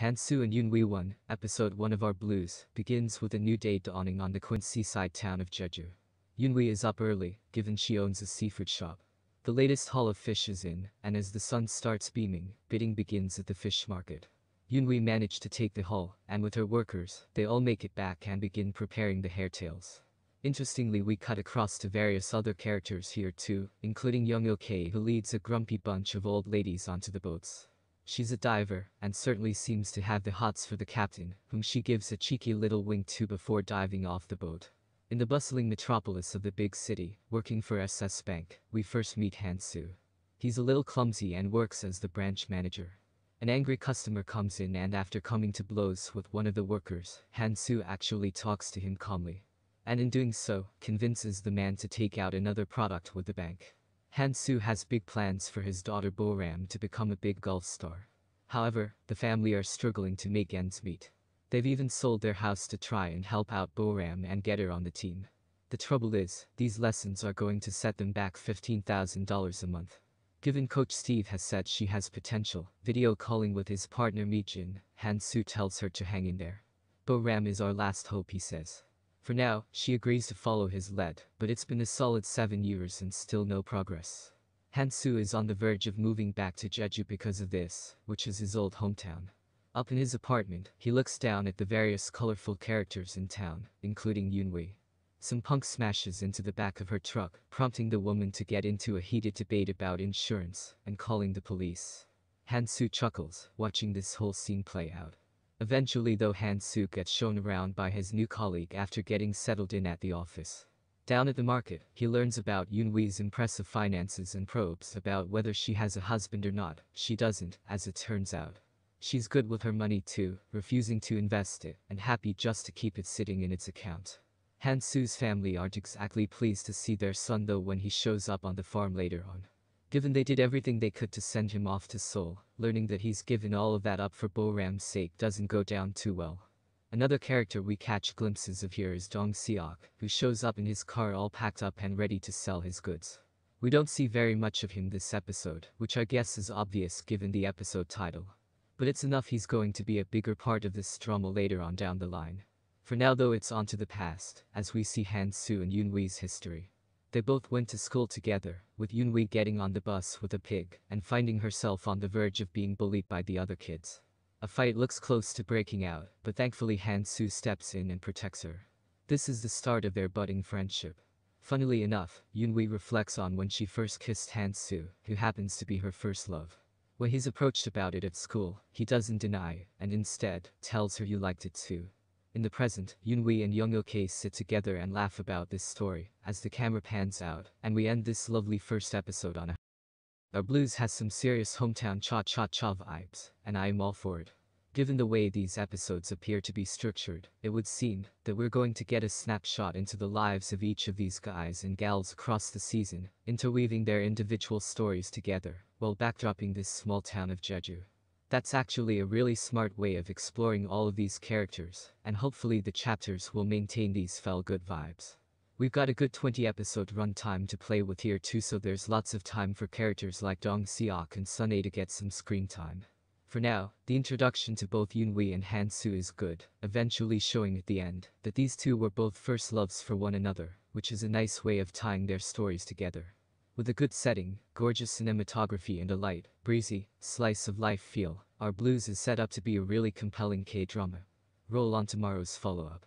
Hansu and Yunhui 1, Episode 1 of Our Blues, begins with a new day dawning on the seaside town of Jeju. Yunhui is up early, given she owns a seafood shop. The latest haul of fish is in, and as the sun starts beaming, bidding begins at the fish market. Yunhui managed to take the haul, and with her workers, they all make it back and begin preparing the hairtails. Interestingly, we cut across to various other characters here too, including Young Ok, who leads a grumpy bunch of old ladies onto the boats. She's a diver, and certainly seems to have the hots for the captain, whom she gives a cheeky little wink to before diving off the boat. In the bustling metropolis of the big city, working for SS Bank, we first meet Hansu. He's a little clumsy and works as the branch manager. An angry customer comes in, and after coming to blows with one of the workers, Hansu actually talks to him calmly. And in doing so, convinces the man to take out another product with the bank. Hansu has big plans for his daughter Boram to become a big golf star. However, the family are struggling to make ends meet. They've even sold their house to try and help out Boram and get her on the team. The trouble is, these lessons are going to set them back $15,000 a month. Given Coach Steve has said she has potential, video calling with his partner Mijin, Hansu tells her to hang in there. Boram is our last hope, he says. For now, she agrees to follow his lead, but it's been a solid 7 years and still no progress. Hansu is on the verge of moving back to Jeju because of this, which is his old hometown. Up in his apartment, he looks down at the various colorful characters in town, including Yunhui. Some punk smashes into the back of her truck, prompting the woman to get into a heated debate about insurance and calling the police. Hansu chuckles, watching this whole scene play out. Eventually though, Hansu gets shown around by his new colleague after getting settled in at the office. Down at the market, he learns about Yunhui's impressive finances and probes about whether she has a husband or not. She doesn't, as it turns out. She's good with her money too, refusing to invest it, and happy just to keep it sitting in its account. Hansu's family aren't exactly pleased to see their son though when he shows up on the farm later on. Given they did everything they could to send him off to Seoul, learning that he's given all of that up for Boram's sake doesn't go down too well. Another character we catch glimpses of here is Dong Seok, who shows up in his car all packed up and ready to sell his goods. We don't see very much of him this episode, which I guess is obvious given the episode title. But it's enough he's going to be a bigger part of this drama later on down the line. For now though, it's on to the past, as we see Hansu and Yunhui's history. They both went to school together, with Yunhui getting on the bus with a pig and finding herself on the verge of being bullied by the other kids. A fight looks close to breaking out, but thankfully Hansu steps in and protects her. This is the start of their budding friendship. Funnily enough, Yunhui reflects on when she first kissed Hansu, who happens to be her first love. When he's approached about it at school, he doesn't deny, and instead, tells her you liked it too. In the present, Yunhui and Young-ok sit together and laugh about this story, as the camera pans out, and we end this lovely first episode on a Our Blues has some serious hometown cha-cha-cha vibes, and I am all for it. Given the way these episodes appear to be structured, it would seem that we're going to get a snapshot into the lives of each of these guys and gals across the season, interweaving their individual stories together, while backdropping this small town of Jeju. That's actually a really smart way of exploring all of these characters, and hopefully the chapters will maintain these feel-good vibes. We've got a good 20-episode runtime to play with here too, so there's lots of time for characters like Dong Seok and Sunnae to get some screen time. For now, the introduction to both Yunhui and Hansu is good, eventually showing at the end that these two were both first loves for one another, which is a nice way of tying their stories together. With a good setting, gorgeous cinematography and a light, breezy, slice-of-life feel, Our Blues is set up to be a really compelling K-drama. Roll on tomorrow's follow-up.